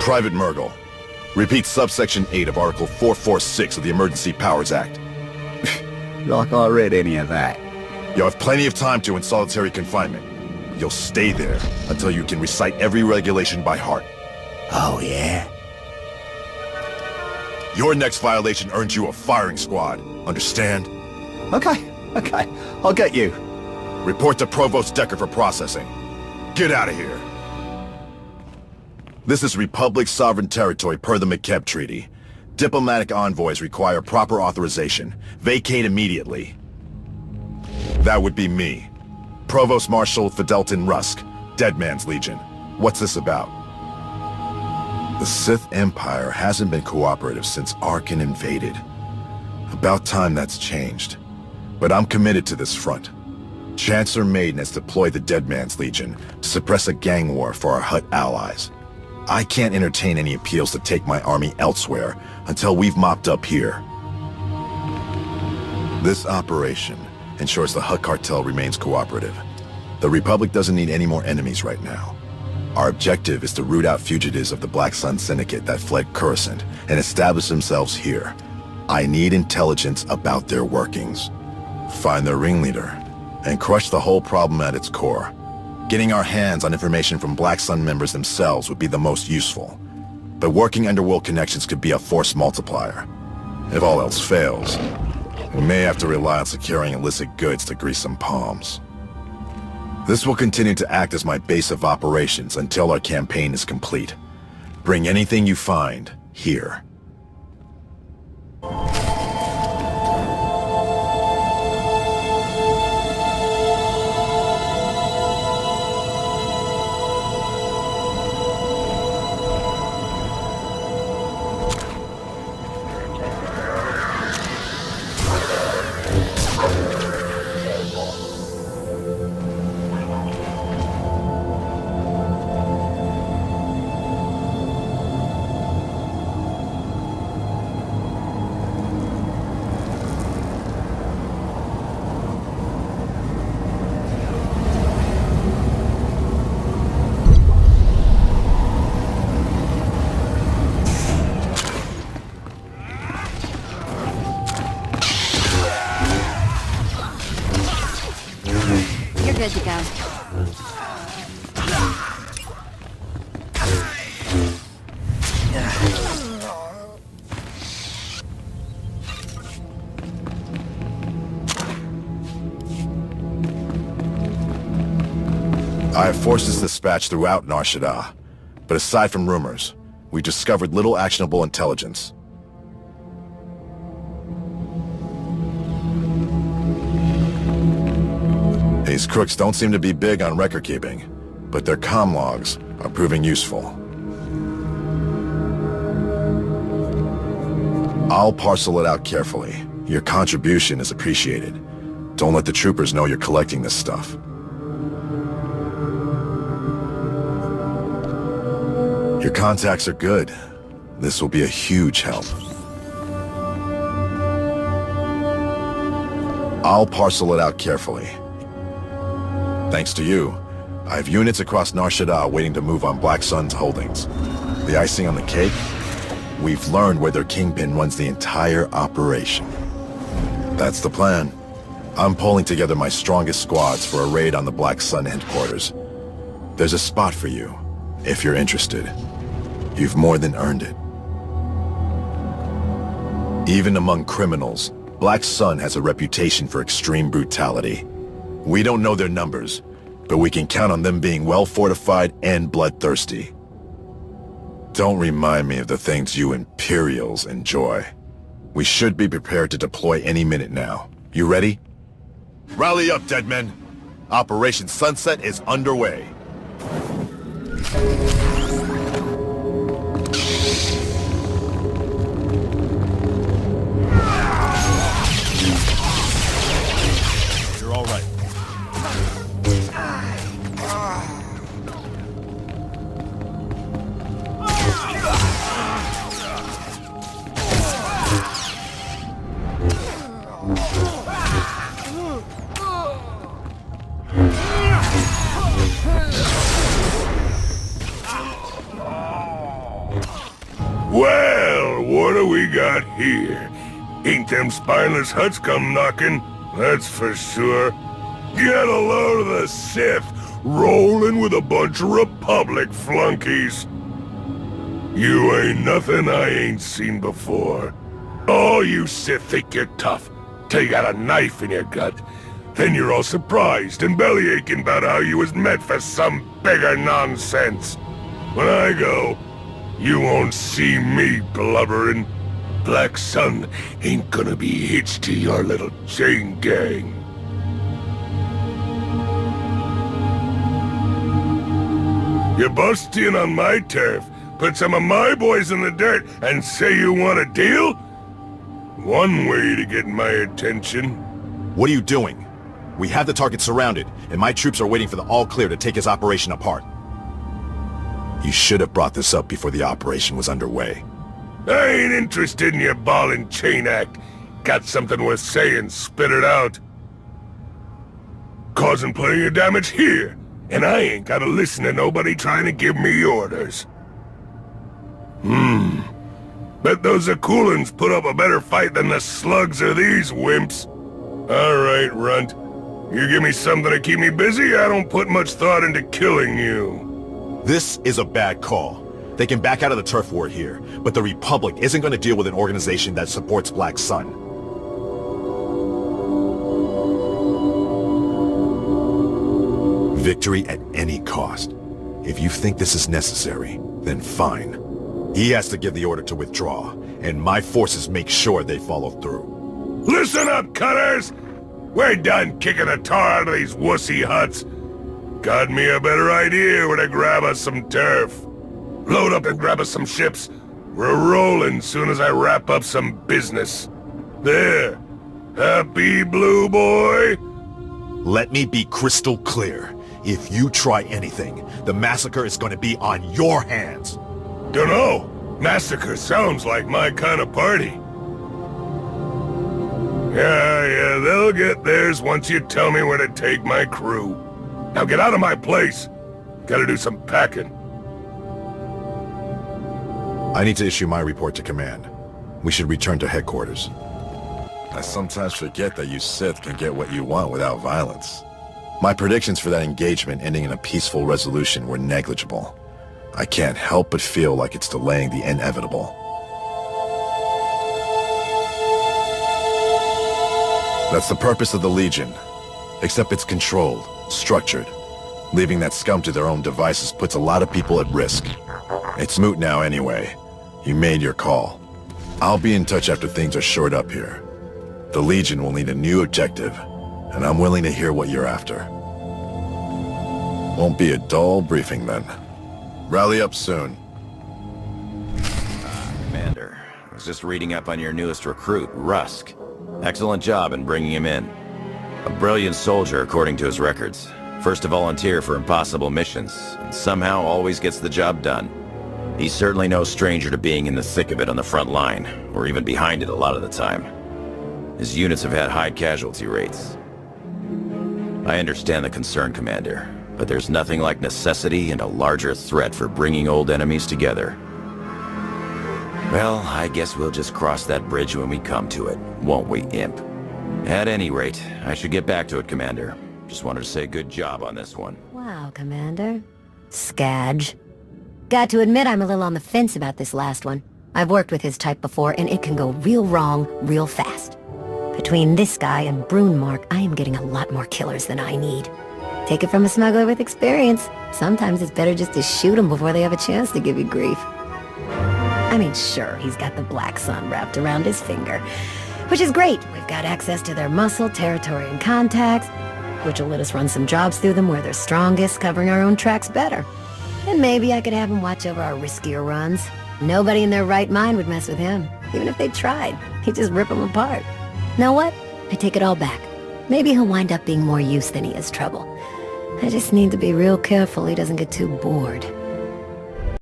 Private Murgle. Repeat subsection 8 of Article 446 of the Emergency Powers Act. Like I read any of that. You'll have plenty of time to in solitary confinement. You'll stay there until you can recite every regulation by heart. Oh, yeah? Your next violation earns you a firing squad. Understand? Okay. I'll get you. Report to Provost Decker for processing. Get out of here. This is Republic sovereign territory per the McKeb Treaty. Diplomatic envoys require proper authorization. Vacate immediately. That would be me. Provost Marshal Fidelton Rusk, Dead Man's Legion. What's this about? The Sith Empire hasn't been cooperative since Arkan invaded. About time that's changed. But I'm committed to this front. Chancellor Maiden has deployed the Dead Man's Legion to suppress a gang war for our Hutt allies. I can't entertain any appeals to take my army elsewhere until we've mopped up here. This operation ensures the Hutt cartel remains cooperative. The Republic doesn't need any more enemies right now. Our objective is to root out fugitives of the Black Sun Syndicate that fled Coruscant and establish themselves here. I need intelligence about their workings. Find their ringleader and crush the whole problem at its core. Getting our hands on information from Black Sun members themselves would be the most useful. But working underworld connections could be a force multiplier. If all else fails, we may have to rely on securing illicit goods to grease some palms. This will continue to act as my base of operations until our campaign is complete. Bring anything you find here. Good to go. I have forces dispatched throughout Nar Shaddaa, but aside from rumors, we discovered little actionable intelligence. These crooks don't seem to be big on record keeping, but their comm logs are proving useful. I'll parcel it out carefully. Your contribution is appreciated. Don't let the troopers know you're collecting this stuff. Your contacts are good. This will be a huge help. I'll parcel it out carefully. Thanks to you, I have units across Nar Shaddaa waiting to move on Black Sun's holdings. The icing on the cake? We've learned where their kingpin runs the entire operation. That's the plan. I'm pulling together my strongest squads for a raid on the Black Sun headquarters. There's a spot for you, if you're interested. You've more than earned it. Even among criminals, Black Sun has a reputation for extreme brutality. We don't know their numbers, but we can count on them being well-fortified and bloodthirsty. Don't remind me of the things you Imperials enjoy. We should be prepared to deploy any minute now. You ready? Rally up, dead men! Operation Sunset is underway. You're all right. Well, what do we got here? Ain't them spineless huts come knocking, that's for sure. Get a load of the Sith, rolling with a bunch of Republic flunkies. You ain't nothing I ain't seen before. Oh, you Sith think you're tough, till you got a knife in your gut. Then you're all surprised and bellyaching about how you was meant for some bigger nonsense. When I go, you won't see me blubbering. Black Sun ain't gonna be hitched to your little chain gang. You bust in on my turf, put some of my boys in the dirt, and say you want a deal? One way to get my attention. What are you doing? We have the target surrounded, and my troops are waiting for the all-clear to take his operation apart. You should have brought this up before the operation was underway. I ain't interested in your ball and chain act. Got something worth saying, spit it out. Causing plenty of damage here, and I ain't gotta listen to nobody trying to give me orders. Bet those Akulans put up a better fight than the slugs or these wimps. Alright, Runt. You give me something to keep me busy, I don't put much thought into killing you. This is a bad call. They can back out of the turf war here, but the Republic isn't going to deal with an organization that supports Black Sun. Victory at any cost. If you think this is necessary, then fine. He has to give the order to withdraw, and my forces make sure they follow through. Listen up, cutters! We're done kicking the tar out of these wussy huts. Got me a better idea where to grab us some turf. Load up and grab us some ships. We're rolling soon as I wrap up some business. There. Happy, blue boy? Let me be crystal clear. If you try anything, the massacre is going to be on your hands. Dunno. Massacre sounds like my kind of party. Yeah, they'll get theirs once you tell me where to take my crew. Now get out of my place. Gotta do some packing. I need to issue my report to command. We should return to headquarters. I sometimes forget that you Sith can get what you want without violence. My predictions for that engagement ending in a peaceful resolution were negligible. I can't help but feel like it's delaying the inevitable. That's the purpose of the Legion. Except it's controlled, structured. Leaving that scum to their own devices puts a lot of people at risk. It's moot now anyway. You made your call. I'll be in touch after things are shored up here. The Legion will need a new objective, and I'm willing to hear what you're after. Won't be a dull briefing then. Rally up soon. Commander, I was just reading up on your newest recruit, Rusk. Excellent job in bringing him in. A brilliant soldier according to his records. First to volunteer for impossible missions, and somehow always gets the job done. He's certainly no stranger to being in the thick of it on the front line, or even behind it a lot of the time. His units have had high casualty rates. I understand the concern, Commander, but there's nothing like necessity and a larger threat for bringing old enemies together. Well, I guess we'll just cross that bridge when we come to it, won't we, Imp? At any rate, I should get back to it, Commander. Just wanted to say good job on this one. Wow, Commander. Skadge. Got to admit I'm a little on the fence about this last one. I've worked with his type before, and it can go real wrong real fast. Between this guy and Brunemark, I am getting a lot more killers than I need. Take it from a smuggler with experience. Sometimes it's better just to shoot them before they have a chance to give you grief. I mean, sure, he's got the Black Sun wrapped around his finger, which is great. We've got access to their muscle, territory, and contacts, which will let us run some jobs through them where they're strongest, covering our own tracks better. And maybe I could have him watch over our riskier runs. Nobody in their right mind would mess with him, even if they tried. He'd just rip them apart. Know what? I take it all back. Maybe he'll wind up being more use than he is trouble. I just need to be real careful he doesn't get too bored.